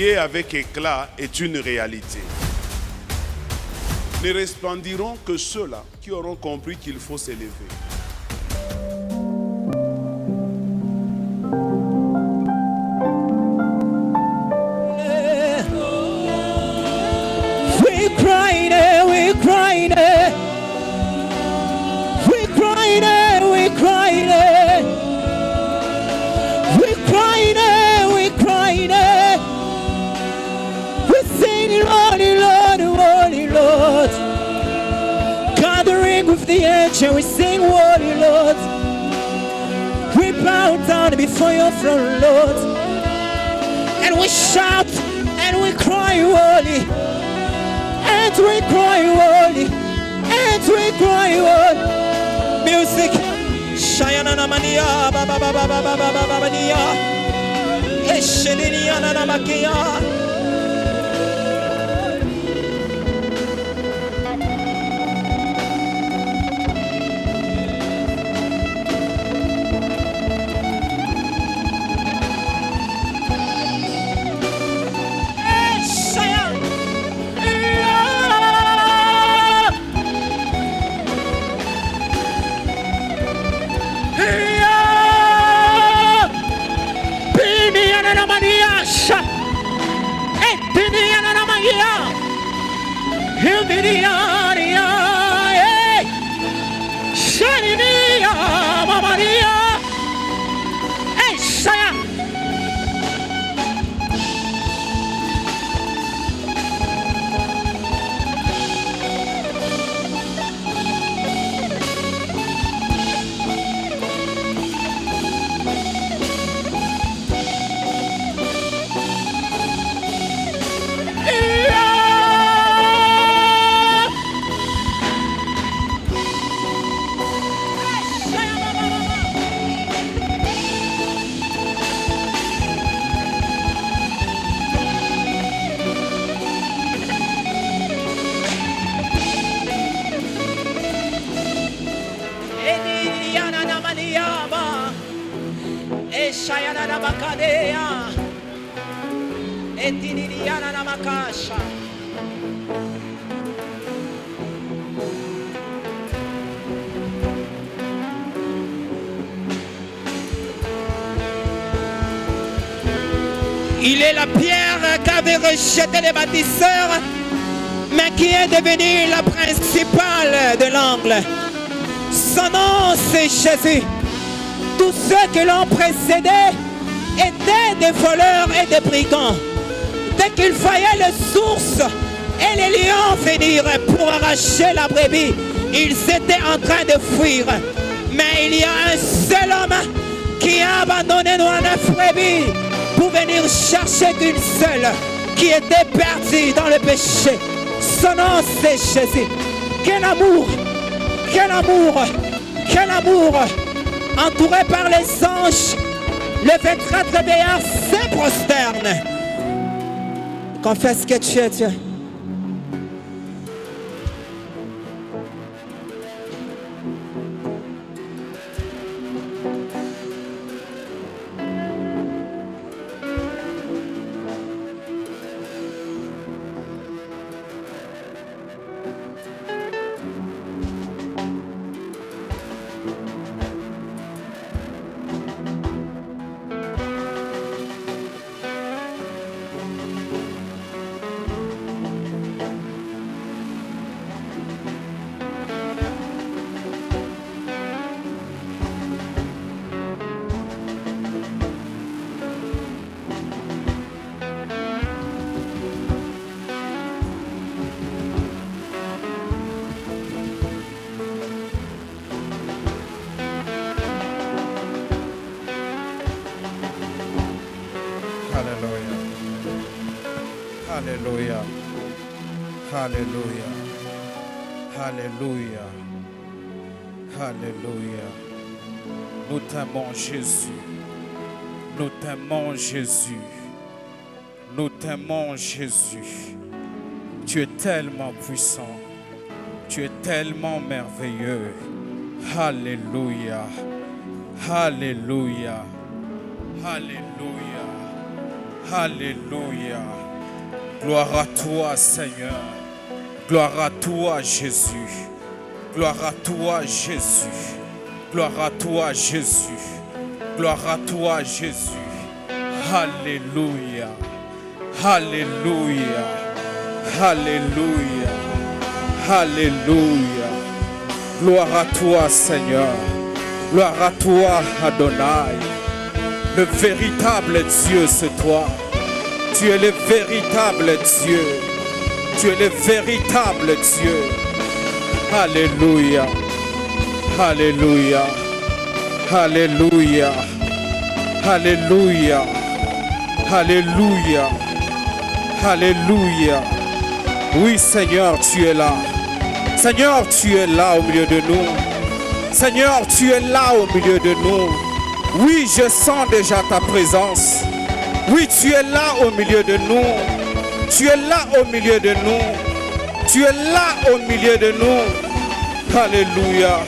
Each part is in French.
briller avec éclat est une réalité. Ne resplendiront que ceux-là qui auront compris qu'il faut s'élever. We're crying, we're crying, we're crying, we're crying, we're crying, we're crying, we're singing, Holy Lord, Holy Lord. Gathering with the angels, we sing, Holy Lord. We bow down before your throne, Lord, and we shout and we cry, Holy. And we cry, holy, and we cry, holy. Music. Shayana namania, baba baba baba baba baba nia. Eshelinia namakia. Il est la pierre qu'avaient rejetée les bâtisseurs, mais qui est devenue la principale de l'angle. Son nom, c'est Jésus. Tous ceux qui l'ont précédé étaient des voleurs et des brigands. Dès qu'il voyait les sources et les lions venir pour arracher la brebis, ils étaient en train de fuir. Mais il y a un seul homme qui a abandonné nos 9 brebis pour venir chercher qu'une seule qui était perdue dans le péché. Son nom, c'est Jésus. Quel amour! Quel amour! Quel amour! Entouré par les anges, le 24 veillards se prosternent. Confesse que tu es Dieu. Alléluia. Alléluia. Alléluia. Alléluia. Nous t'aimons Jésus. Nous t'aimons Jésus. Nous t'aimons Jésus. Tu es tellement puissant. Tu es tellement merveilleux. Alléluia. Alléluia. Alléluia. Alléluia. Gloire à toi, Seigneur. Gloire à toi, Jésus. Gloire à toi, Jésus. Gloire à toi, Jésus. Gloire à toi, Jésus. Alléluia. Alléluia. Alléluia. Alléluia. Gloire à toi, Seigneur. Gloire à toi, Adonai. Le véritable Dieu, c'est toi. Tu es le véritable Dieu. Tu es le véritable Dieu. Alléluia. Alléluia. Alléluia. Alléluia. Alléluia. Alléluia. Oui, Seigneur, tu es là. Seigneur, tu es là au milieu de nous. Seigneur, tu es là au milieu de nous. Oui, je sens déjà ta présence. Oui, tu es là au milieu de nous. Tu es là au milieu de nous. Tu es là au milieu de nous. Alléluia.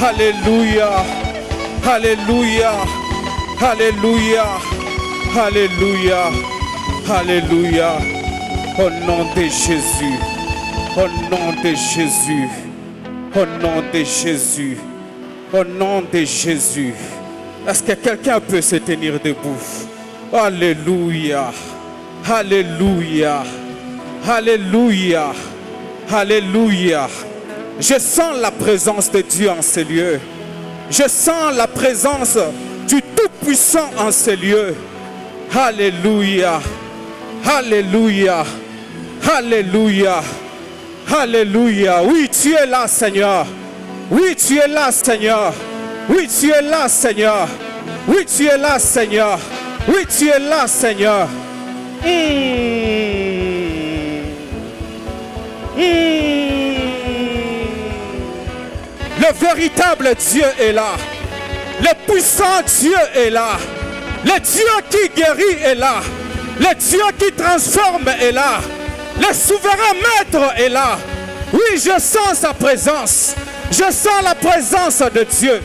Alléluia. Alléluia. Alléluia. Alléluia. Alléluia. Au nom de Jésus. Au nom de Jésus. Au nom de Jésus. Au nom de Jésus. Est-ce que quelqu'un peut se tenir debout? Alléluia. Alléluia. Alléluia. Alléluia. Je sens la présence de Dieu en ces lieux. Je sens la présence du Tout-Puissant en ces lieux. Alléluia. Alléluia. Alléluia. Alléluia. Oui, tu es là, Seigneur. Oui, tu es là, Seigneur. Oui, tu es là, Seigneur. Oui, tu es là, Seigneur. Oui, tu es là, Seigneur. Le véritable Dieu est là. Le puissant Dieu est là. Le Dieu qui guérit est là. Le Dieu qui transforme est là. Le souverain maître est là. Oui, je sens sa présence. Je sens la présence de Dieu.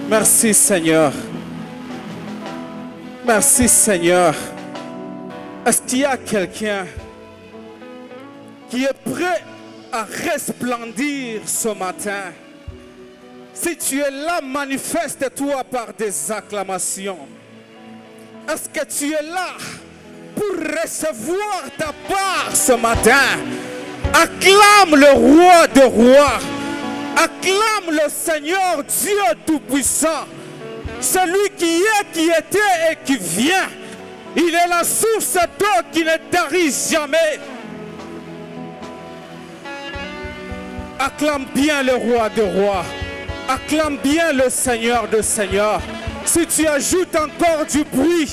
Merci Seigneur. Merci Seigneur. Est-ce qu'il y a quelqu'un qui est prêt à resplendir ce matin? Si tu es là, manifeste-toi par des acclamations. Est-ce que tu es là pour recevoir ta part ce matin? Acclame le roi des rois. Acclame le Seigneur Dieu Tout-Puissant. Celui qui est, qui était et qui vient. Il est la source d'eau qui ne tarit jamais. Acclame bien le roi des rois. Acclame bien le Seigneur des seigneurs. Si tu ajoutes encore du bruit,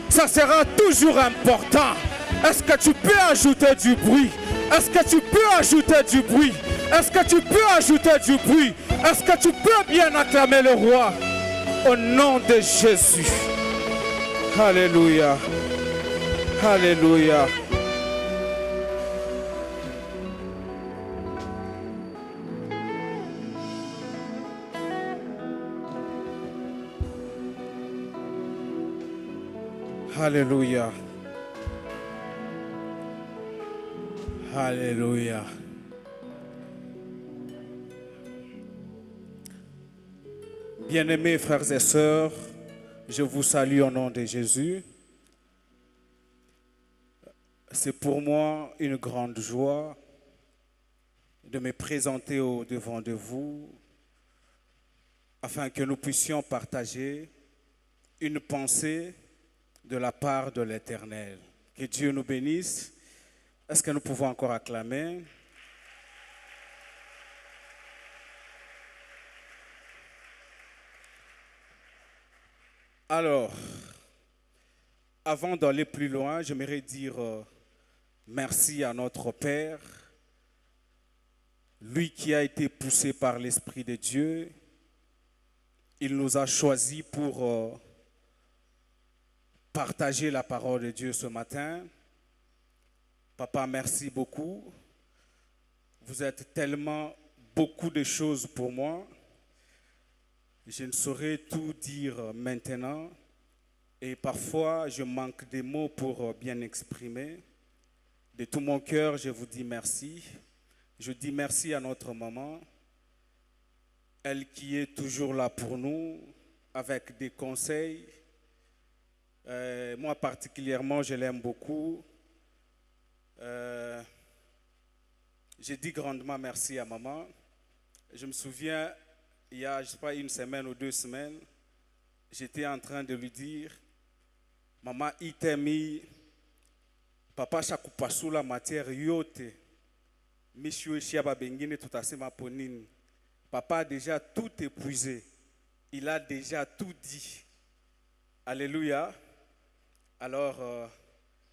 ça sera toujours important. Est-ce que tu peux ajouter du bruit? Est-ce que tu peux ajouter du bruit? Est-ce que tu peux ajouter du bruit? Est-ce que tu peux bien acclamer le roi? Au nom de Jésus. Alléluia. Alléluia. Alléluia. Alléluia. Bien-aimés frères et sœurs, je vous salue au nom de Jésus. C'est pour moi une grande joie de me présenter au-devant de vous afin que nous puissions partager une pensée de la part de l'Éternel. Que Dieu nous bénisse. Est-ce que nous pouvons encore acclamer? Alors, avant d'aller plus loin, j'aimerais dire merci à notre Père, lui qui a été poussé par l'Esprit de Dieu. Il nous a choisis pour partager la parole de Dieu ce matin. Papa, merci beaucoup. Vous êtes tellement beaucoup de choses pour moi. Je ne saurais tout dire maintenant et parfois je manque des mots pour bien exprimer. De tout mon cœur, je vous dis merci. Je dis merci à notre maman, elle qui est toujours là pour nous avec des conseils. Moi particulièrement, je l'aime beaucoup. Je dis grandement merci à maman. Je me souviens, il y a, je sais pas, une semaine ou 2 semaines, j'étais en train de lui dire, maman, il t'a mis, papa, chaque pas sous la matière, yote, monsieur Chiaba Bengine, tout à fait ma ponine. Papa a déjà tout épuisé. Il a déjà tout dit. Alléluia. Alors,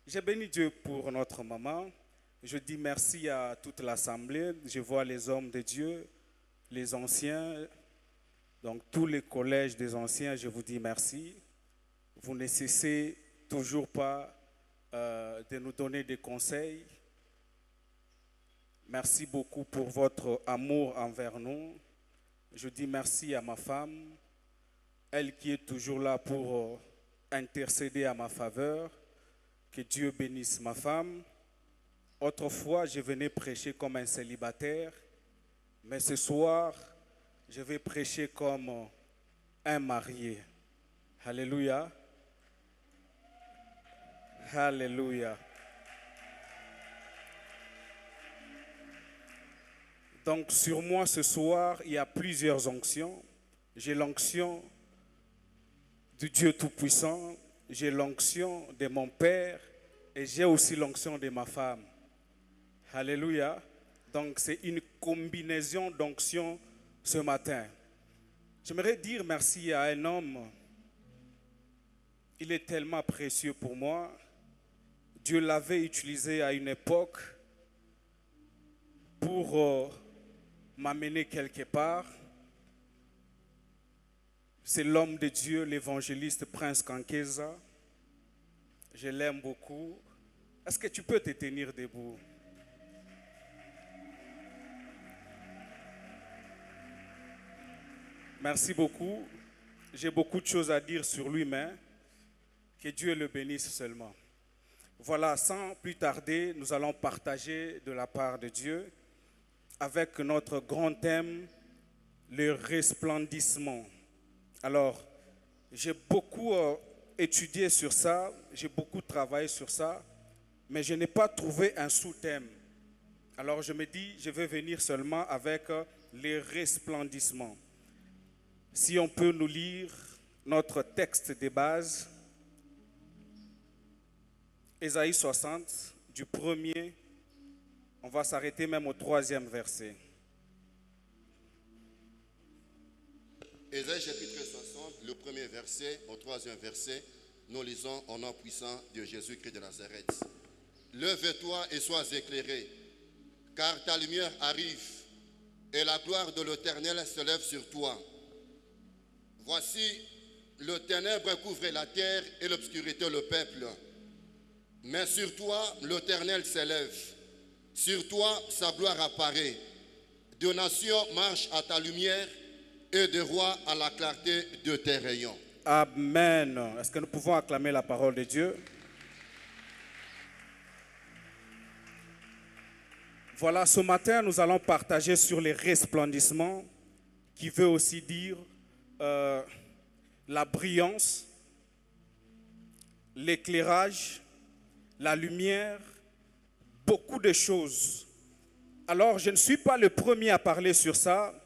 j'ai béni Dieu pour notre maman. Je dis merci à toute l'assemblée. Je vois les hommes de Dieu, les anciens, donc tous les collèges des anciens, je vous dis merci. Vous ne cessez toujours pas de nous donner des conseils. Merci beaucoup pour votre amour envers nous. Je dis merci à ma femme, elle qui est toujours là pour intercéder à ma faveur. Que Dieu bénisse ma femme. Autrefois, je venais prêcher comme un célibataire, mais ce soir, je vais prêcher comme un marié. Alléluia. Alléluia. Donc sur moi ce soir, il y a plusieurs onctions. J'ai l'onction du Dieu Tout-Puissant, j'ai l'onction de mon Père et j'ai aussi l'onction de ma femme. Alléluia. Donc c'est une combinaison d'onctions ce matin. J'aimerais dire merci à un homme. Il est tellement précieux pour moi. Dieu l'avait utilisé à une époque pour m'amener quelque part. C'est l'homme de Dieu, l'évangéliste Prince Kankeza. Je l'aime beaucoup. Est-ce que tu peux te tenir debout? Merci beaucoup. J'ai beaucoup de choses à dire sur lui, mais que Dieu le bénisse seulement. Voilà, sans plus tarder, nous allons partager de la part de Dieu avec notre grand thème, le resplendissement. Alors, j'ai beaucoup étudié sur ça, j'ai beaucoup travaillé sur ça, mais je n'ai pas trouvé un sous-thème. Alors, je me dis, je vais venir seulement avec le resplendissement. Si on peut nous lire notre texte de base, Ésaïe 60, du 1er, on va s'arrêter même au 3e verset. Ésaïe chapitre 60, le 1er verset au 3e verset, nous lisons au nom puissant de Jésus-Christ de Nazareth. Lève-toi et sois éclairé, car ta lumière arrive, et la gloire de l'Éternel se lève sur toi. Voici, le ténèbre couvre la terre et l'obscurité le peuple. Mais sur toi, l'Éternel s'élève. Sur toi, sa gloire apparaît. De nations marchent à ta lumière et de rois à la clarté de tes rayons. Amen. Est-ce que nous pouvons acclamer la parole de Dieu? Voilà, ce matin, nous allons partager sur les resplendissements, qui veut aussi dire la brillance, l'éclairage, la lumière, beaucoup de choses. Alors, je ne suis pas le premier à parler sur ça.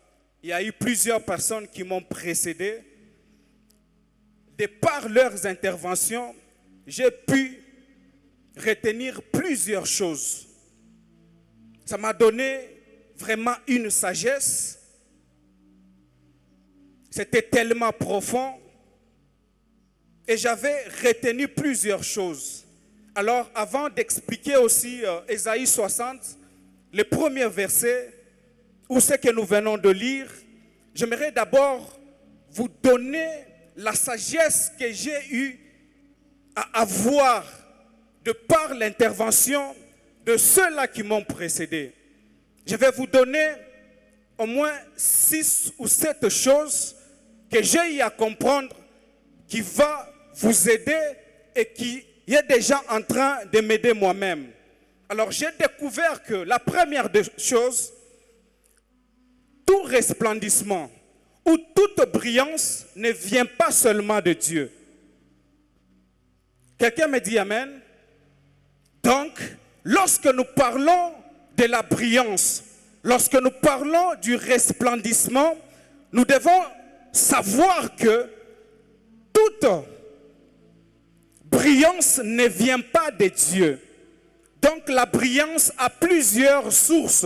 Il y a eu plusieurs personnes qui m'ont précédé. de par leurs interventions, j'ai pu retenir plusieurs choses. Ça m'a donné vraiment une sagesse. C'était tellement profond. Et j'avais retenu plusieurs choses. Alors, avant d'expliquer aussi Ésaïe 60, le premier verset, ou ce que nous venons de lire, j'aimerais d'abord vous donner la sagesse que j'ai eue à avoir de par l'intervention de ceux-là qui m'ont précédé. Je vais vous donner au moins 6 ou 7 choses que j'ai eu à comprendre qui va vous aider et qui est déjà en train de m'aider moi-même. Alors j'ai découvert que la première des choses, tout resplendissement ou toute brillance ne vient pas seulement de Dieu. Quelqu'un me dit Amen. Donc, lorsque nous parlons de la brillance, lorsque nous parlons du resplendissement, nous devons savoir que toute brillance ne vient pas de Dieu. Donc la brillance a plusieurs sources.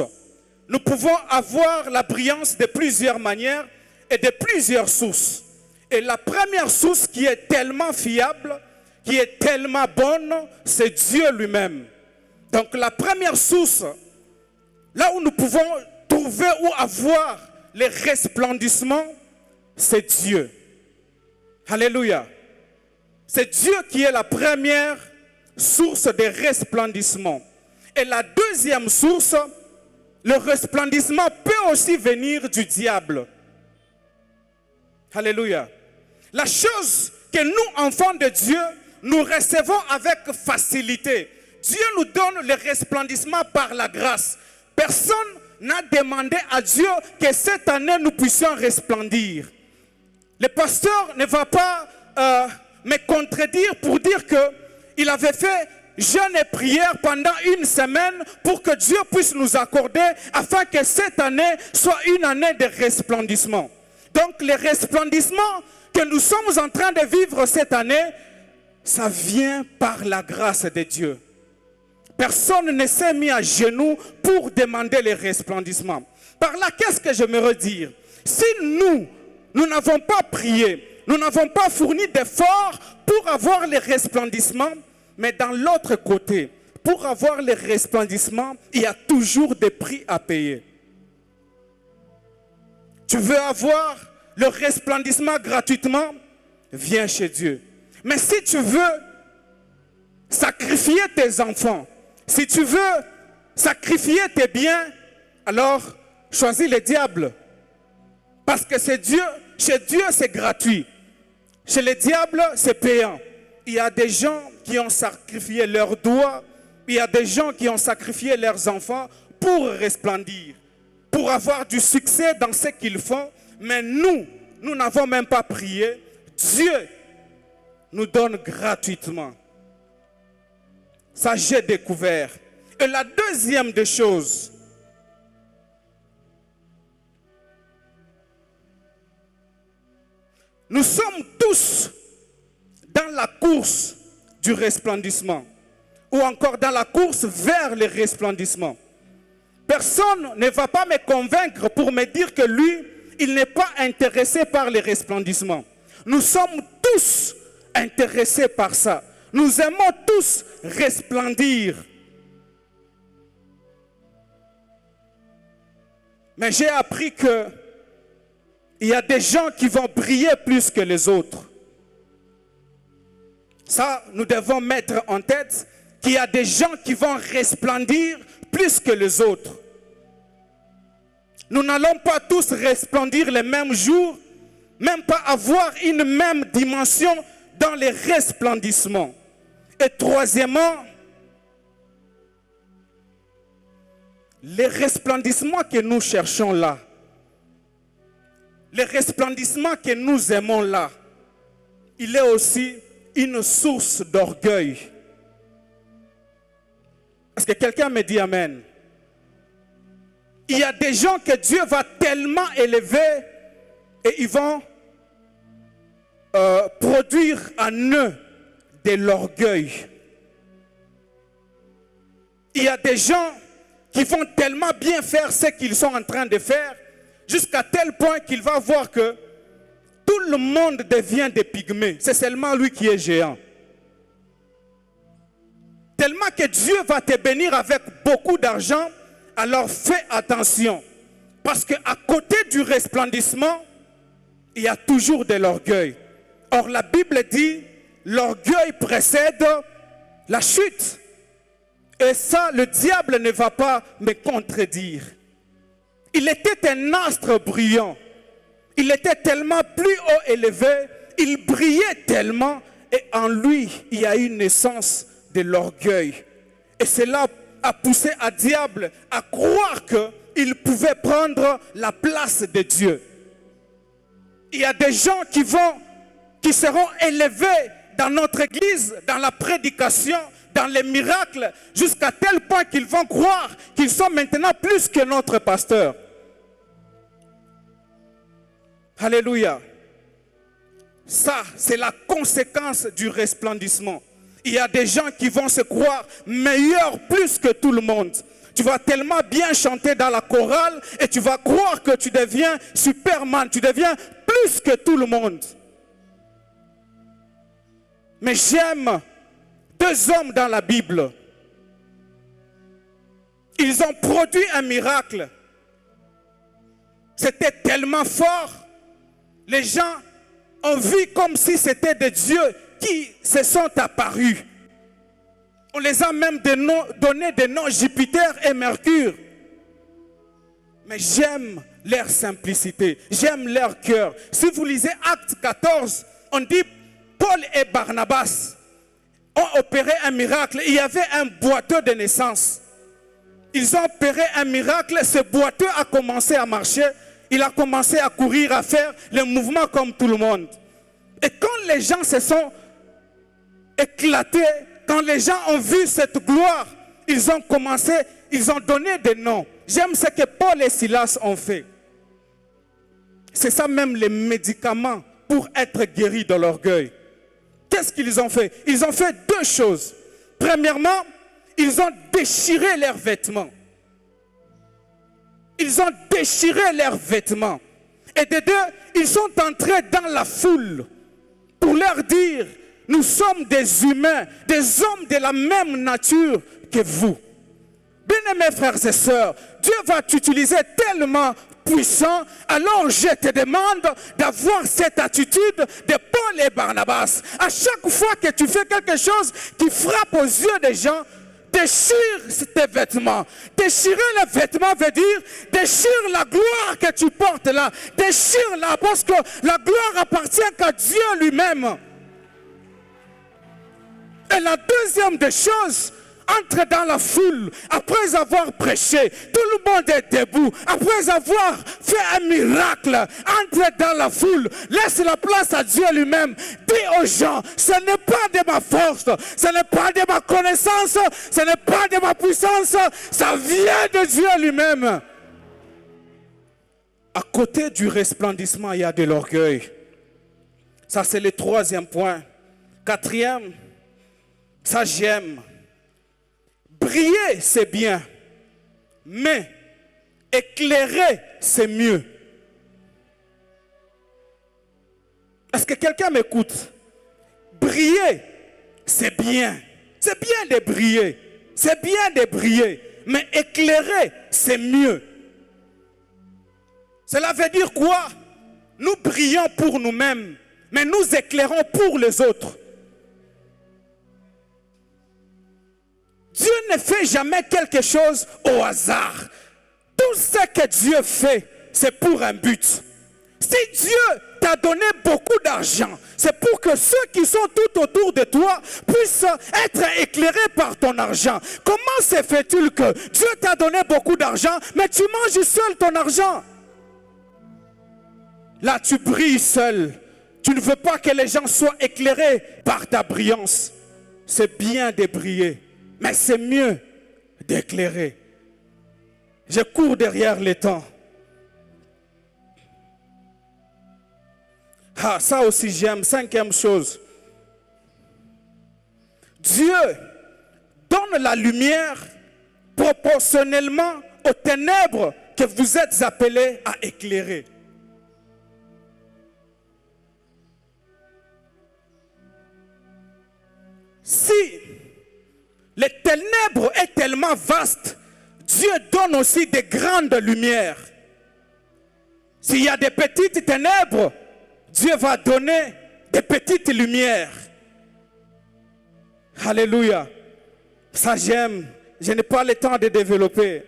Nous pouvons avoir la brillance de plusieurs manières et de plusieurs sources. Et la première source qui est tellement fiable, qui est tellement bonne, c'est Dieu lui-même. Donc la première source, là où nous pouvons trouver ou avoir les resplendissements, c'est Dieu. Alléluia. C'est Dieu qui est la première source de resplendissement. Et la deuxième source, le resplendissement peut aussi venir du diable. Alléluia. La chose que nous, enfants de Dieu, nous recevons avec facilité. Dieu nous donne le resplendissement par la grâce. Personne n'a demandé à Dieu que cette année nous puissions resplendir. Le pasteur ne va pas me contredire pour dire qu'il avait fait jeûne et prière pendant une semaine pour que Dieu puisse nous accorder afin que cette année soit une année de resplendissement. Donc le resplendissement que nous sommes en train de vivre cette année, ça vient par la grâce de Dieu. Personne ne s'est mis à genoux pour demander le resplendissement. Par là, qu'est-ce que j'aimerais dire? Si nous n'avons pas prié, nous n'avons pas fourni d'efforts pour avoir le resplendissement, mais dans l'autre côté, pour avoir le resplendissement, il y a toujours des prix à payer. Tu veux avoir le resplendissement gratuitement? Viens chez Dieu. Mais si tu veux sacrifier tes enfants, si tu veux sacrifier tes biens, alors choisis le diable. Parce que c'est Dieu, chez Dieu c'est gratuit. Chez le diable c'est payant. Il y a des gens qui ont sacrifié leurs doigts, il y a des gens qui ont sacrifié leurs enfants pour resplendir, pour avoir du succès dans ce qu'ils font. Mais nous n'avons même pas prié. Dieu nous donne gratuitement. Ça, j'ai découvert. Et la deuxième des choses, nous sommes tous dans la course du resplendissement, ou encore dans la course vers le resplendissement. Personne ne va pas me convaincre pour me dire que lui, il n'est pas intéressé par le resplendissement. Nous sommes tous intéressés par ça. Nous aimons tous resplendir. Mais j'ai appris que il y a des gens qui vont briller plus que les autres. Ça, nous devons mettre en tête qu'il y a des gens qui vont resplendir plus que les autres. Nous n'allons pas tous resplendir les mêmes jours, même pas avoir une même dimension dans les resplendissements. Et troisièmement, les resplendissements que nous cherchons là, les resplendissements que nous aimons là, il est aussi une source d'orgueil. Est-ce que quelqu'un me dit Amen? Il y a des gens que Dieu va tellement élever et ils vont produire en eux de l'orgueil. Il y a des gens qui vont tellement bien faire ce qu'ils sont en train de faire, jusqu'à tel point qu'il va voir que tout le monde devient des pygmées. C'est seulement lui qui est géant. Tellement que Dieu va te bénir avec beaucoup d'argent, alors fais attention. Parce qu'à côté du resplendissement, il y a toujours de l'orgueil. Or, la Bible dit, l'orgueil précède la chute. Et ça, le diable ne va pas me contredire. Il était un astre brillant. Il était tellement plus haut élevé, il brillait tellement, et en lui, il y a une naissance de l'orgueil. Et cela a poussé à diable à croire qu'il pouvait prendre la place de Dieu. Il y a des gens qui seront élevés dans notre église, dans la prédication, dans les miracles, jusqu'à tel point qu'ils vont croire qu'ils sont maintenant plus que notre pasteur. Alléluia. Ça, c'est la conséquence du resplendissement. Il y a des gens qui vont se croire meilleurs plus que tout le monde. Tu vas tellement bien chanter dans la chorale et tu vas croire que tu deviens Superman, tu deviens plus que tout le monde. Mais j'aime 2 hommes dans la Bible. Ils ont produit un miracle. C'était tellement fort. Les gens ont vu comme si c'était des dieux qui se sont apparus. On les a même donné des noms Jupiter et Mercure. Mais j'aime leur simplicité, j'aime leur cœur. Si vous lisez Actes 14, on dit Paul et Barnabas ont opéré un miracle. Il y avait un boiteux de naissance. Ils ont opéré un miracle, ce boiteux a commencé à marcher. Il a commencé à courir, à faire le mouvement comme tout le monde. Et quand les gens se sont éclatés, quand les gens ont vu cette gloire, ils ont donné des noms. J'aime ce que Paul et Silas ont fait. C'est ça même les médicaments pour être guéris de l'orgueil. Qu'est-ce qu'ils ont fait? Ils ont fait 2 choses. Premièrement, ils ont déchiré leurs vêtements. Ils ont déchiré leurs vêtements. Et de 2, ils sont entrés dans la foule pour leur dire, nous sommes des humains, des hommes de la même nature que vous. Bien-aimés frères et sœurs, Dieu va t'utiliser tellement puissant, alors je te demande d'avoir cette attitude de Paul et Barnabas. À chaque fois que tu fais quelque chose qui frappe aux yeux des gens, déchire tes vêtements. Déchirer les vêtements veut dire déchire la gloire que tu portes là. Déchire-la parce que la gloire appartient qu'à Dieu lui-même. Et la deuxième des choses, entre dans la foule, après avoir prêché, tout le monde est debout, après avoir fait un miracle, entre dans la foule, laisse la place à Dieu lui-même, dis aux gens, ce n'est pas de ma force, ce n'est pas de ma connaissance, ce n'est pas de ma puissance, ça vient de Dieu lui-même. À côté du resplendissement, il y a de l'orgueil. Ça, c'est le 3e point. 4e, ça j'aime. Briller, c'est bien, mais éclairer, c'est mieux. Est-ce que quelqu'un m'écoute? Briller, c'est bien. C'est bien de briller. C'est bien de briller. Mais éclairer, c'est mieux. Cela veut dire quoi? Nous brillons pour nous-mêmes, mais nous éclairons pour les autres. Dieu ne fait jamais quelque chose au hasard. Tout ce que Dieu fait, c'est pour un but. Si Dieu t'a donné beaucoup d'argent, c'est pour que ceux qui sont tout autour de toi puissent être éclairés par ton argent. Comment se fait-il que Dieu t'a donné beaucoup d'argent, mais tu manges seul ton argent? Là, tu brilles seul. Tu ne veux pas que les gens soient éclairés par ta brillance. C'est bien de briller, mais c'est mieux d'éclairer. Je cours derrière les temps. Ah, ça aussi j'aime. 5e chose. Dieu donne la lumière proportionnellement aux ténèbres que vous êtes appelés à éclairer. Si les ténèbres est tellement vaste, Dieu donne aussi des grandes lumières. S'il y a des petites ténèbres, Dieu va donner des petites lumières. Alléluia. Ça j'aime. Je n'ai pas le temps de développer.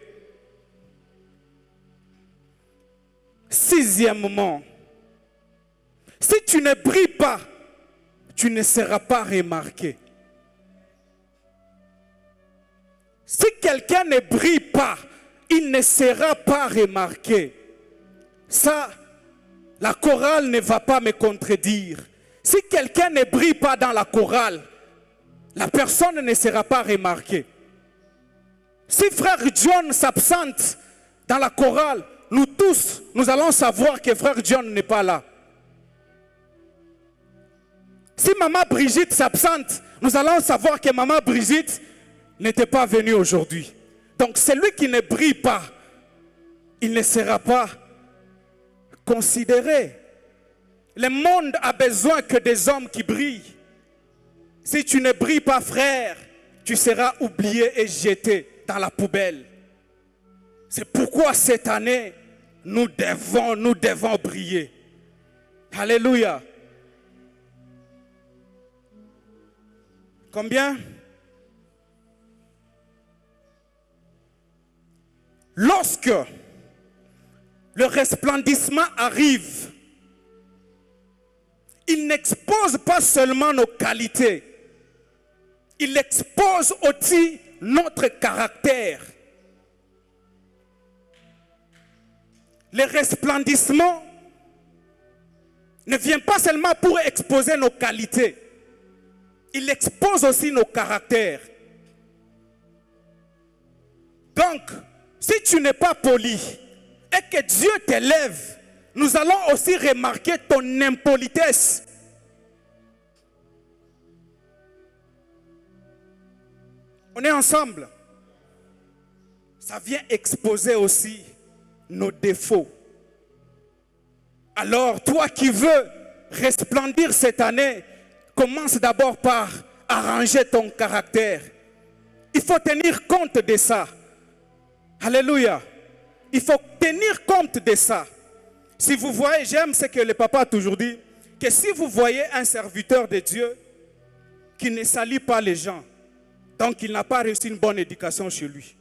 6e, si tu ne brilles pas, tu ne seras pas remarqué. Si quelqu'un ne brille pas, il ne sera pas remarqué. Ça, la chorale ne va pas me contredire. Si quelqu'un ne brille pas dans la chorale, la personne ne sera pas remarquée. Si frère John s'absente dans la chorale, nous tous, nous allons savoir que frère John n'est pas là. Si maman Brigitte s'absente, nous allons savoir que maman Brigitte n'était pas venue aujourd'hui. Donc celui qui ne brille pas, il ne sera pas considéré. Le monde a besoin que des hommes qui brillent. Si tu ne brilles pas, frère, tu seras oublié et jeté dans la poubelle. C'est pourquoi cette année, nous devons briller. Alléluia. Combien? Lorsque le resplendissement arrive, il n'expose pas seulement nos qualités, il expose aussi notre caractère. Le resplendissement ne vient pas seulement pour exposer nos qualités, il expose aussi nos caractères. Donc, si tu n'es pas poli et que Dieu t'élève, nous allons aussi remarquer ton impolitesse. On est ensemble. Ça vient exposer aussi nos défauts. Alors, toi qui veux resplendir cette année, commence d'abord par arranger ton caractère. Il faut tenir compte de ça. Alléluia. Il faut tenir compte de ça. Si vous voyez, j'aime ce que le papa a toujours dit, que si vous voyez un serviteur de Dieu qui ne salue pas les gens, donc il n'a pas reçu une bonne éducation chez lui.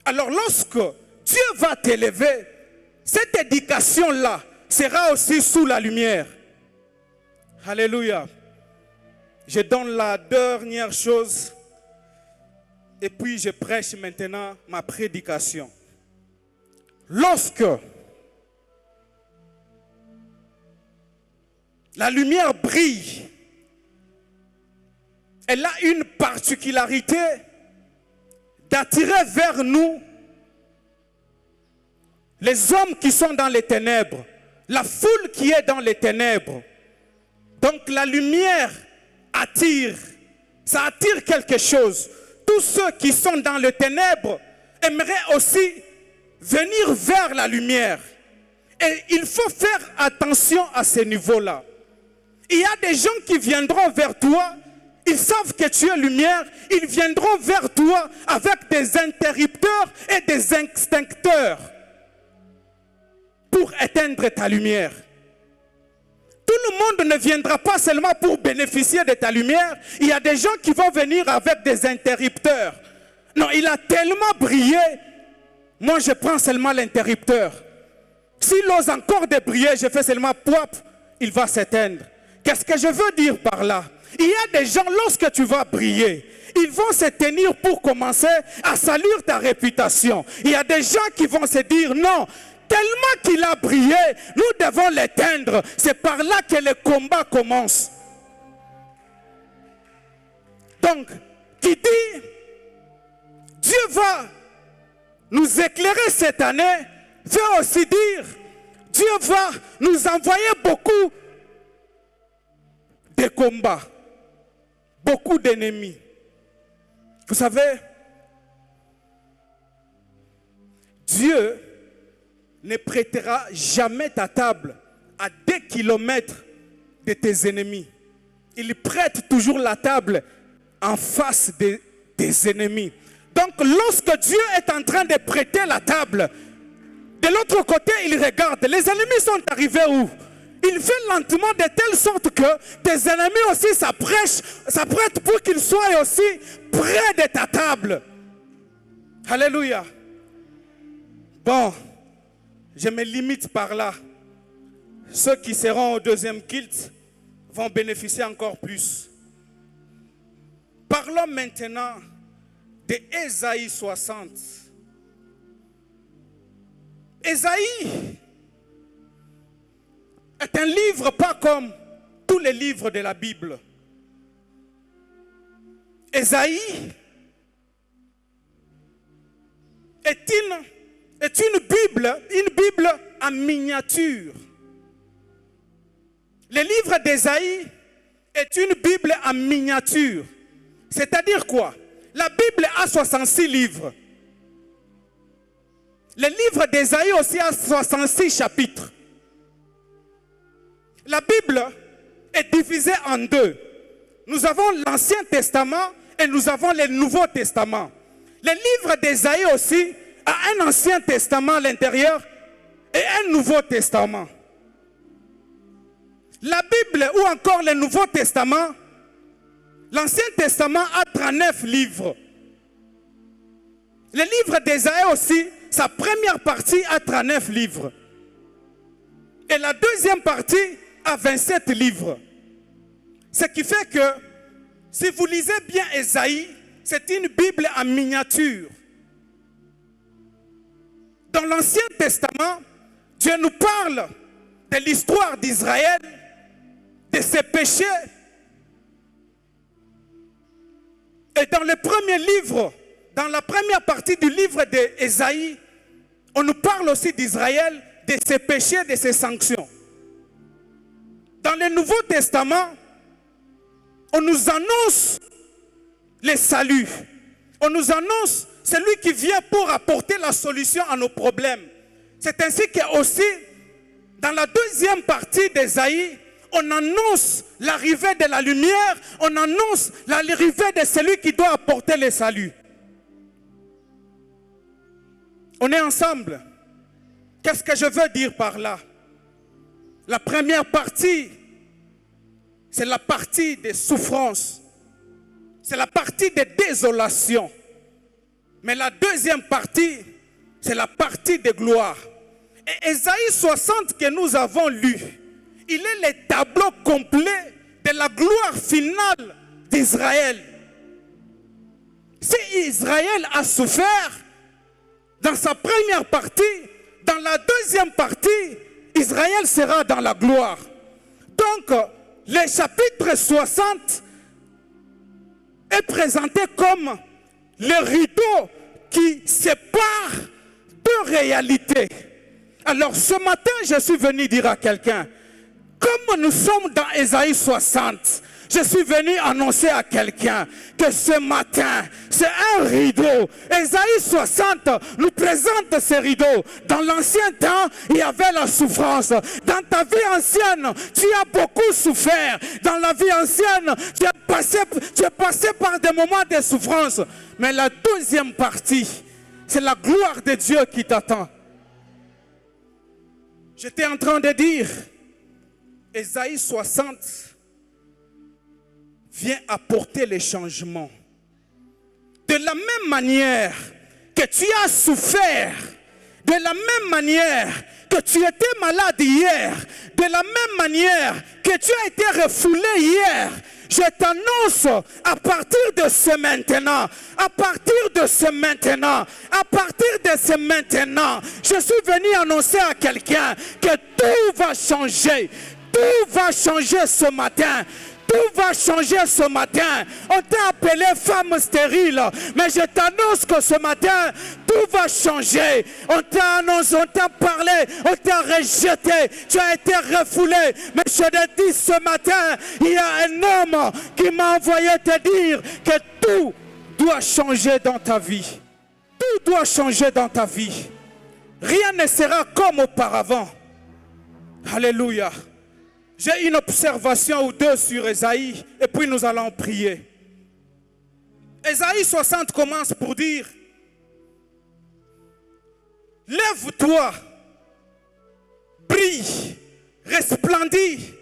Alors lorsque Dieu va t'élever, cette éducation-là sera aussi sous la lumière. Alléluia. Je donne la dernière chose et puis je prêche maintenant ma prédication. Lorsque la lumière brille, elle a une particularité d'attirer vers nous les hommes qui sont dans les ténèbres, la foule qui est dans les ténèbres. Donc la lumière attire, ça attire quelque chose. Tous ceux qui sont dans les ténèbres aimeraient aussi venir vers la lumière. Et il faut faire attention à ce niveau-là. Il y a des gens qui viendront vers toi, ils savent que tu es lumière, ils viendront vers toi avec des interrupteurs et des extincteurs pour éteindre ta lumière. Tout le monde ne viendra pas seulement pour bénéficier de ta lumière. Il y a des gens qui vont venir avec des interrupteurs. Non, il a tellement brillé. Moi, je prends seulement l'interrupteur. S'il ose encore de briller, je fais seulement pop, il va s'éteindre. Qu'est-ce que je veux dire par là? Il y a des gens, lorsque tu vas briller, ils vont se tenir pour commencer à salir ta réputation. Il y a des gens qui vont se dire non. Tellement qu'il a brillé, nous devons l'éteindre. C'est par là que le combat commence. Donc, qui dit, Dieu va nous éclairer cette année, veut aussi dire, Dieu va nous envoyer beaucoup de combats, beaucoup d'ennemis. Vous savez, Dieu ne prêtera jamais ta table à 2 kilomètres de tes ennemis. Il prête toujours la table en face des ennemis. Donc, lorsque Dieu est en train de prêter la table, de l'autre côté, il regarde. Les ennemis sont arrivés où? Il fait lentement de telle sorte que tes ennemis aussi s'apprêtent pour qu'ils soient aussi près de ta table. Alléluia. Bon, je me limite par là. Ceux qui seront au deuxième culte vont bénéficier encore plus. Parlons maintenant de Ésaïe 60. Ésaïe est un livre pas comme tous les livres de la Bible. Ésaïe est une Bible en miniature. Le livre d'Ésaïe est une Bible en miniature. C'est-à-dire quoi? La Bible a 66 livres. Le livre d'Ésaïe aussi a 66 chapitres. La Bible est divisée en 2. Nous avons l'Ancien Testament et nous avons le Nouveau Testament. Le livre d'Ésaïe aussi a un Ancien Testament à l'intérieur et un Nouveau Testament. La Bible ou encore le Nouveau Testament, l'Ancien Testament a 39 livres. Le livre d'Ésaïe aussi, sa première partie a 39 livres. Et la deuxième partie a 27 livres. Ce qui fait que, si vous lisez bien Ésaïe, c'est une Bible en miniature. Dans l'Ancien Testament, Dieu nous parle de l'histoire d'Israël, de ses péchés. Et dans le premier livre, dans la première partie du livre d'Ésaïe, on nous parle aussi d'Israël, de ses péchés, de ses sanctions. Dans le Nouveau Testament, on nous annonce le salut. On nous annonce celui qui vient pour apporter la solution à nos problèmes. C'est ainsi que aussi, dans la deuxième partie d'Ésaïe, on annonce l'arrivée de la lumière, on annonce l'arrivée de celui qui doit apporter le salut. On est ensemble. Qu'est-ce que je veux dire par là? La première partie, c'est la partie des souffrances. C'est la partie des désolations. Mais la deuxième partie, c'est la partie de gloire. Et Ésaïe 60 que nous avons lu, il est le tableau complet de la gloire finale d'Israël. Si Israël a souffert dans sa première partie, dans la deuxième partie, Israël sera dans la gloire. Donc, le chapitre 60 est présenté comme le rideau qui sépare deux réalités. Alors, ce matin, je suis venu dire à quelqu'un, comme nous sommes dans Ésaïe 60, je suis venu annoncer à quelqu'un que ce matin, c'est un rideau. Ésaïe 60 nous présente ce rideau. Dans l'ancien temps, il y avait la souffrance. Dans ta vie ancienne, tu as beaucoup souffert. Dans la vie ancienne, tu es passé par des moments de souffrance. Mais la deuxième partie, c'est la gloire de Dieu qui t'attend. J'étais en train de dire, Ésaïe 60 vient apporter les changements. De la même manière que tu as souffert, de la même manière que tu étais malade hier, de la même manière que tu as été refoulé hier, je t'annonce à partir de ce maintenant, à partir de ce maintenant, à partir de ce maintenant, je suis venu annoncer à quelqu'un que tout va changer. Tout va changer ce matin. Tout va changer ce matin. On t'a appelé femme stérile, mais je t'annonce que ce matin, tout va changer. On t'a annoncé, on t'a parlé, on t'a rejeté, tu as été refoulé. Mais je te dis ce matin, il y a un homme qui m'a envoyé te dire que tout doit changer dans ta vie. Tout doit changer dans ta vie. Rien ne sera comme auparavant. Alléluia. J'ai une observation ou deux sur Ésaïe et puis nous allons prier. Ésaïe 60 commence pour dire: lève-toi, brille, resplendis,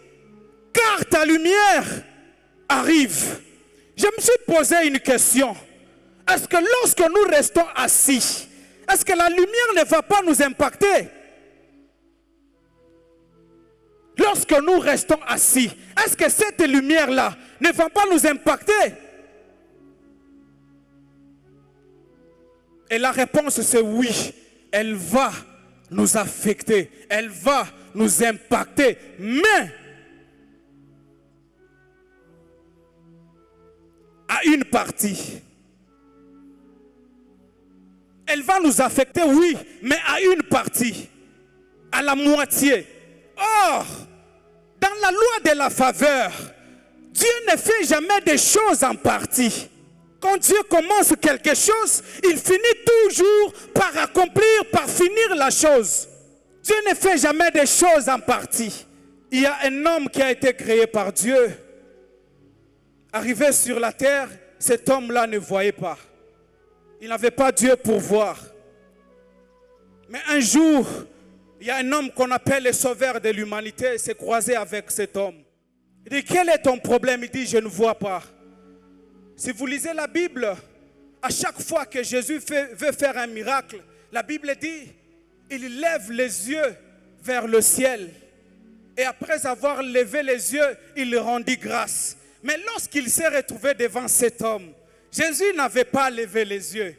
car ta lumière arrive. Je me suis posé une question. Est-ce que lorsque nous restons assis, est-ce que la lumière ne va pas nous impacter? Lorsque nous restons assis, est-ce que cette lumière-là ne va pas nous impacter? Et la réponse c'est oui. Elle va nous affecter. Elle va nous impacter. Mais à une partie. Elle va nous affecter, oui, mais à une partie. À la moitié. Or, dans la loi de la faveur, Dieu ne fait jamais des choses en partie. Quand Dieu commence quelque chose, il finit toujours par accomplir, par finir la chose. Dieu ne fait jamais des choses en partie. Il y a un homme qui a été créé par Dieu. Arrivé sur la terre, cet homme-là ne voyait pas. Il n'avait pas Dieu pour voir. Mais un jour, il y a un homme qu'on appelle le sauveur de l'humanité, s'est croisé avec cet homme. Il dit, quel est ton problème? Il dit, je ne vois pas. Si vous lisez la Bible, à chaque fois que Jésus veut faire un miracle, la Bible dit, il lève les yeux vers le ciel. Et après avoir levé les yeux, il rendit grâce. Mais lorsqu'il s'est retrouvé devant cet homme, Jésus n'avait pas levé les yeux.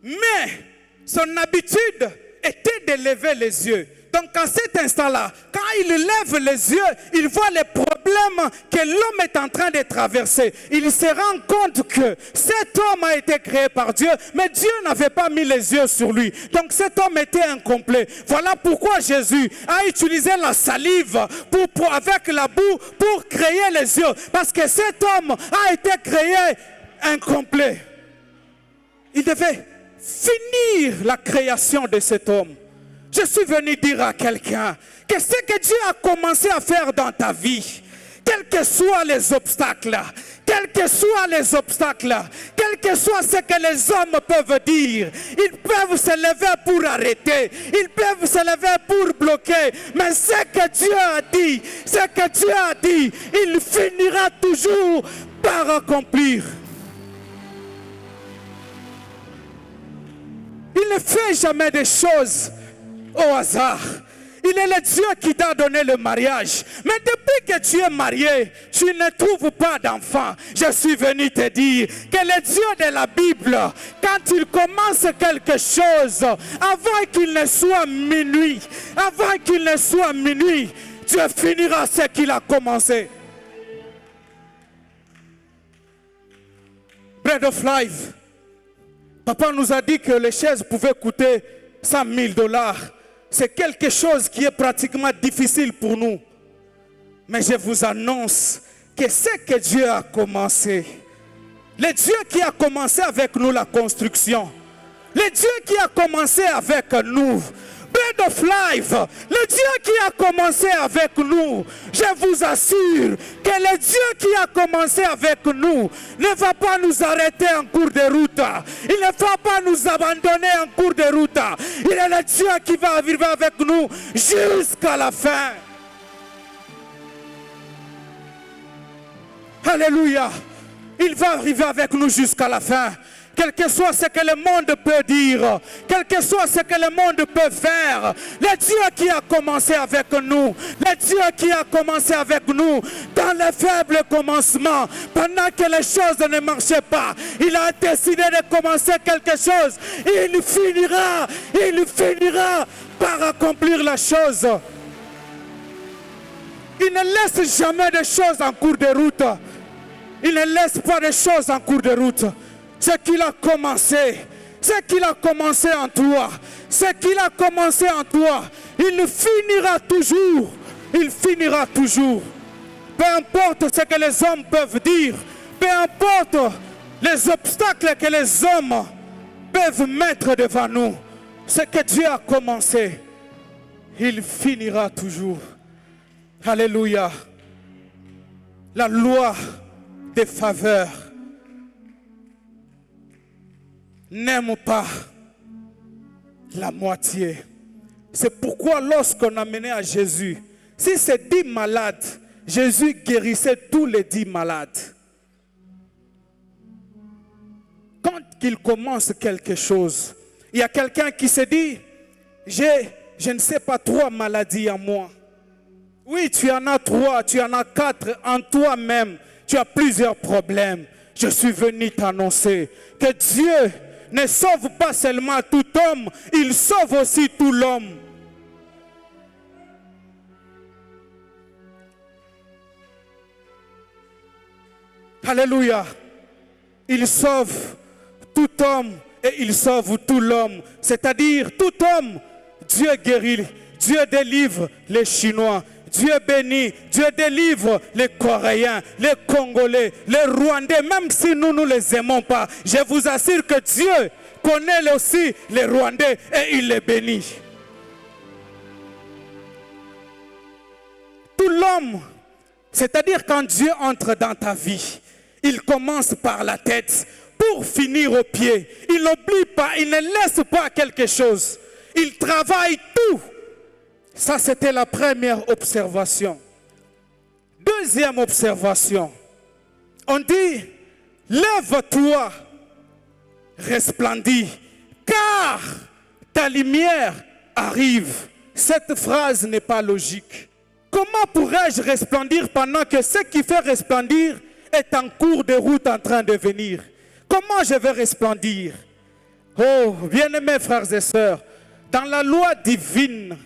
Mais son habitude était de lever les yeux. Donc à cet instant-là, quand il lève les yeux, il voit les problèmes que l'homme est en train de traverser. Il se rend compte que cet homme a été créé par Dieu, mais Dieu n'avait pas mis les yeux sur lui. Donc cet homme était incomplet. Voilà pourquoi Jésus a utilisé la salive avec la boue pour créer les yeux. Parce que cet homme a été créé incomplet. Il devait finir la création de cet homme. Je suis venu dire à quelqu'un que ce que Dieu a commencé à faire dans ta vie, quels que soient les obstacles, quels que soient les obstacles, quel que soit ce que les hommes peuvent dire, ils peuvent se lever pour arrêter, ils peuvent se lever pour bloquer, mais ce que Dieu a dit, il finira toujours par accomplir. Il ne fait jamais des choses au hasard. Il est le Dieu qui t'a donné le mariage. Mais depuis que tu es marié, tu ne trouves pas d'enfant. Je suis venu te dire que le Dieu de la Bible, quand il commence quelque chose, avant qu'il ne soit minuit, Dieu finira ce qu'il a commencé. Bread of Life. Papa nous a dit que les chaises pouvaient coûter $100,000. C'est quelque chose qui est pratiquement difficile pour nous. Mais je vous annonce que ce que Dieu a commencé, le Dieu qui a commencé avec nous la construction, le Dieu qui a commencé avec nous, Bread of Life, le Dieu qui a commencé avec nous, je vous assure que le Dieu qui a commencé avec nous ne va pas nous arrêter en cours de route. Il ne va pas nous abandonner en cours de route. Il est le Dieu qui va arriver avec nous jusqu'à la fin. Alléluia. Il va arriver avec nous jusqu'à la fin. Quel que soit ce que le monde peut dire, quel que soit ce que le monde peut faire, le Dieu qui a commencé avec nous, le Dieu qui a commencé avec nous dans le faible commencement, pendant que les choses ne marchaient pas, il a décidé de commencer quelque chose. Il finira par accomplir la chose. Il ne laisse jamais des choses en cours de route. Il ne laisse pas des choses en cours de route. Ce qu'il a commencé, ce qu'il a commencé en toi, ce qu'il a commencé en toi, il finira toujours. Il finira toujours. Peu importe ce que les hommes peuvent dire, peu importe les obstacles que les hommes peuvent mettre devant nous, ce que Dieu a commencé, il finira toujours. Alléluia. La loi des faveurs n'aime pas la moitié. C'est pourquoi lorsqu'on amenait à Jésus, si c'est 10 malades, Jésus guérissait tous les 10 malades. Quand il commence quelque chose, il y a quelqu'un qui se dit, je ne sais pas, 3 maladies en moi. Oui, tu en as 3, tu en as 4 en toi-même. Tu as plusieurs problèmes. Je suis venu t'annoncer que Dieu ne sauve pas seulement tout homme, il sauve aussi tout l'homme. Alléluia. Il sauve tout homme et il sauve tout l'homme. C'est-à-dire tout homme, Dieu guérit, Dieu délivre les Chinois. Dieu bénit, Dieu délivre les Coréens, les Congolais, les Rwandais, même si nous ne les aimons pas. Je vous assure que Dieu connaît aussi les Rwandais et il les bénit. Tout l'homme, c'est-à-dire quand Dieu entre dans ta vie, il commence par la tête pour finir au pied. Il n'oublie pas, il ne laisse pas quelque chose. Il travaille tout. Ça, c'était la première observation. Deuxième observation. On dit, lève-toi, resplendis, car ta lumière arrive. Cette phrase n'est pas logique. Comment pourrais-je resplendir pendant que ce qui fait resplendir est en cours de route en train de venir? Comment je vais resplendir? Oh, bien-aimés frères et sœurs, dans la loi divine,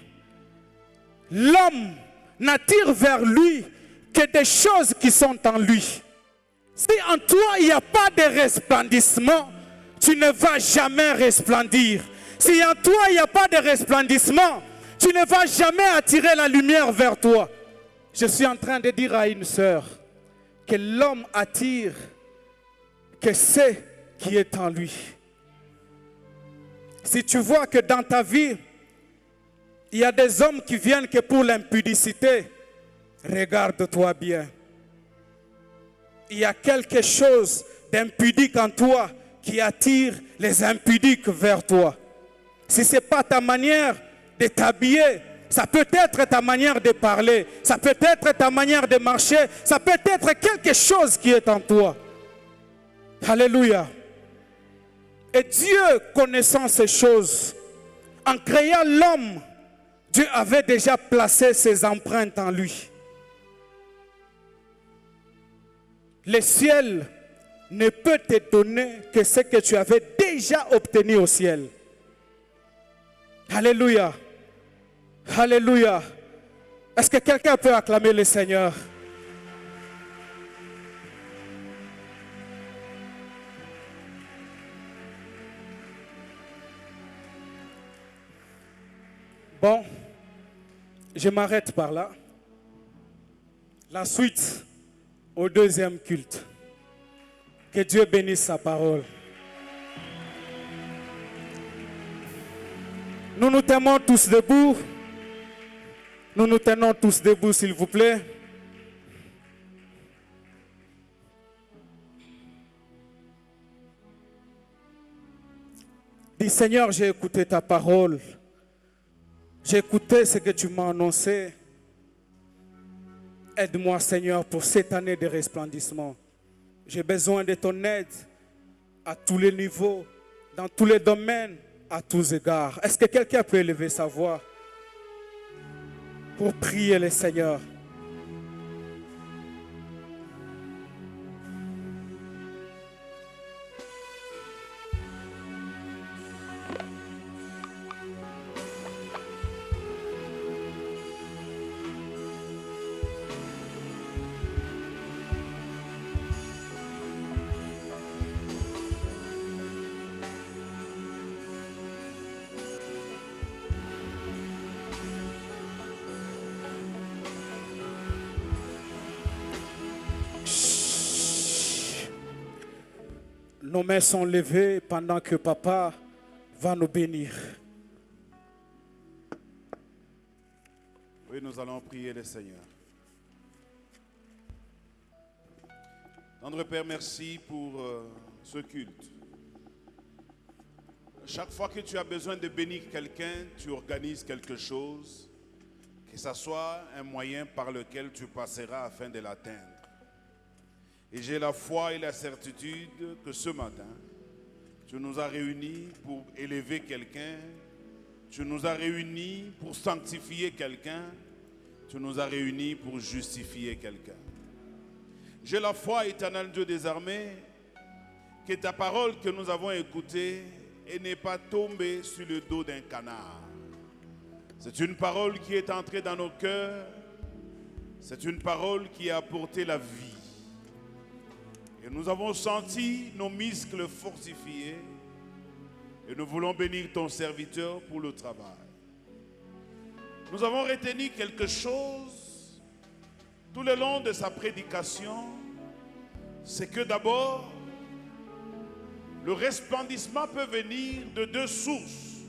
l'homme n'attire vers lui que des choses qui sont en lui. Si en toi il n'y a pas de resplendissement, tu ne vas jamais resplendir. Si en toi il n'y a pas de resplendissement, tu ne vas jamais attirer la lumière vers toi. Je suis en train de dire à une sœur que l'homme attire que ce qui est en lui. Si tu vois que dans ta vie, il y a des hommes qui viennent que pour l'impudicité, regarde-toi bien. Il y a quelque chose d'impudique en toi qui attire les impudiques vers toi. Si ce n'est pas ta manière de t'habiller, ça peut être ta manière de parler, ça peut être ta manière de marcher, ça peut être quelque chose qui est en toi. Alléluia. Et Dieu, connaissant ces choses, en créant l'homme, Dieu avait déjà placé ses empreintes en lui. Le ciel ne peut te donner que ce que tu avais déjà obtenu au ciel. Alléluia. Alléluia. Est-ce que quelqu'un peut acclamer le Seigneur? Bon, je m'arrête par là. La suite au deuxième culte. Que Dieu bénisse sa parole. Nous nous tenons tous debout. Nous nous tenons tous debout, s'il vous plaît. Dis, Seigneur, j'ai écouté ta parole. J'ai écouté ce que tu m'as annoncé. Aide-moi, Seigneur, pour cette année de resplendissement. J'ai besoin de ton aide à tous les niveaux, dans tous les domaines, à tous égards. Est-ce que quelqu'un peut élever sa voix pour prier le Seigneur? Nos mains sont levées pendant que Papa va nous bénir. Oui, nous allons prier le Seigneur. Tendre Père, merci pour ce culte. Chaque fois que tu as besoin de bénir quelqu'un, tu organises quelque chose, que ce soit un moyen par lequel tu passeras afin de l'atteindre. Et j'ai la foi et la certitude que ce matin, tu nous as réunis pour élever quelqu'un, tu nous as réunis pour sanctifier quelqu'un, tu nous as réunis pour justifier quelqu'un. J'ai la foi, éternel Dieu des armées, que ta parole que nous avons écoutée et n'est pas tombée sur le dos d'un canard. C'est une parole qui est entrée dans nos cœurs. C'est une parole qui a apporté la vie. Et nous avons senti nos muscles fortifiés. Et nous voulons bénir ton serviteur pour le travail. Nous avons retenu quelque chose tout le long de sa prédication. C'est que d'abord, le resplendissement peut venir de deux sources.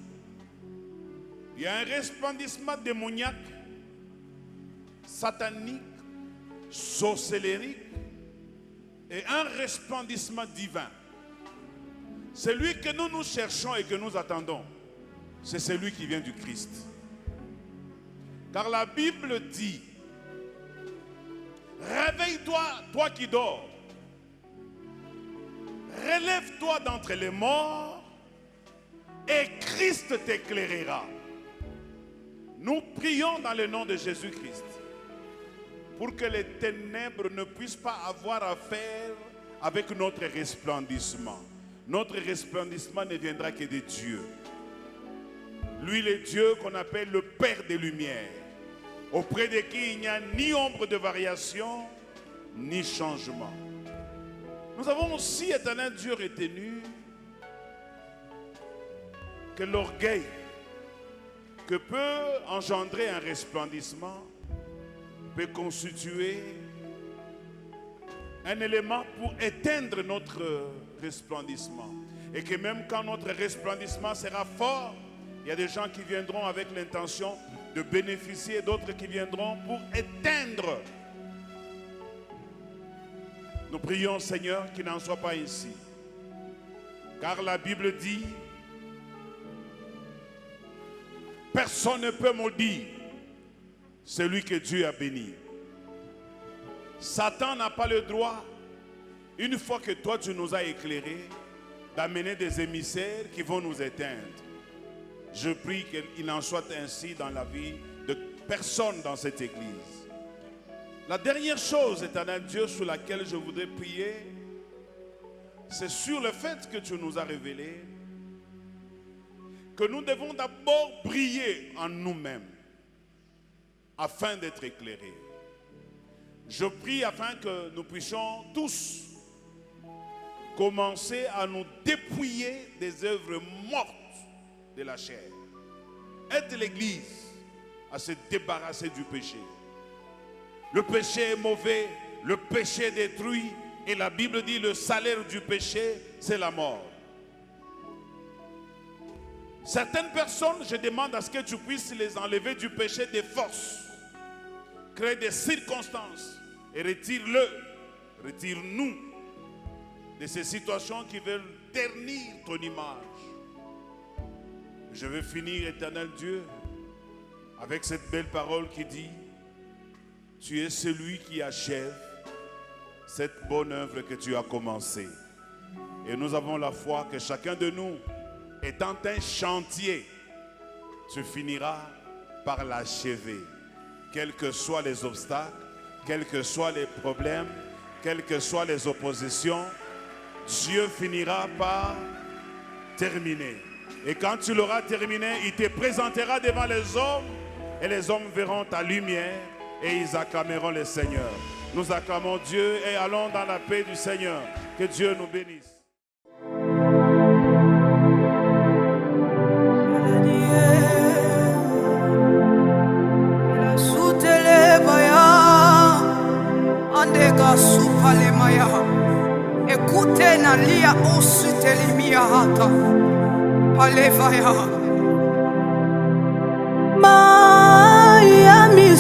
Il y a un resplendissement démoniaque, satanique, sorcellérique et un resplendissement divin. Celui que nous cherchons et que nous attendons, c'est celui qui vient du Christ. Car la Bible dit, réveille-toi, toi qui dors. Relève-toi d'entre les morts et Christ t'éclairera. Nous prions dans le nom de Jésus-Christ pour que les ténèbres ne puissent pas avoir affaire avec notre resplendissement. Notre resplendissement ne viendra que de Dieu. Lui, le Dieu qu'on appelle le Père des Lumières, auprès de qui il n'y a ni ombre de variation, ni changement. Nous avons aussi, éternel Dieu, retenu que l'orgueil que peut engendrer un resplendissement peut constituer un élément pour éteindre notre resplendissement. Et que même quand notre resplendissement sera fort, il y a des gens qui viendront avec l'intention de bénéficier, d'autres qui viendront pour éteindre. Nous prions, Seigneur, qu'il n'en soit pas ainsi. Car la Bible dit, personne ne peut maudire celui que Dieu a béni. Satan n'a pas le droit, une fois que toi tu nous as éclairés, d'amener des émissaires qui vont nous éteindre. Je prie qu'il en soit ainsi dans la vie de personne dans cette église. La dernière chose, éternel Dieu, sur laquelle je voudrais prier, c'est sur le fait que tu nous as révélé que nous devons d'abord briller en nous-mêmes afin d'être éclairés. Je prie afin que nous puissions tous commencer à nous dépouiller des œuvres mortes de la chair. Aide l'Église à se débarrasser du péché. Le péché est mauvais, le péché détruit, et la Bible dit le salaire du péché, c'est la mort. Certaines personnes, je demande à ce que tu puisses les enlever du péché des forces. Crée des circonstances et retire-nous de ces situations qui veulent ternir ton image. Je vais finir, éternel Dieu, avec cette belle parole qui dit, tu es celui qui achève cette bonne œuvre que tu as commencée. Et nous avons la foi que chacun de nous, étant un chantier, tu finiras par l'achever. Quels que soient les obstacles, quels que soient les problèmes, quelles que soient les oppositions, Dieu finira par terminer. Et quand tu l'auras terminé, il te présentera devant les hommes, et les hommes verront ta lumière, et ils acclameront le Seigneur. Nous acclamons Dieu et allons dans la paix du Seigneur. Que Dieu nous bénisse. Écoute Utena lia ositelimia hata. Alevaya. Miami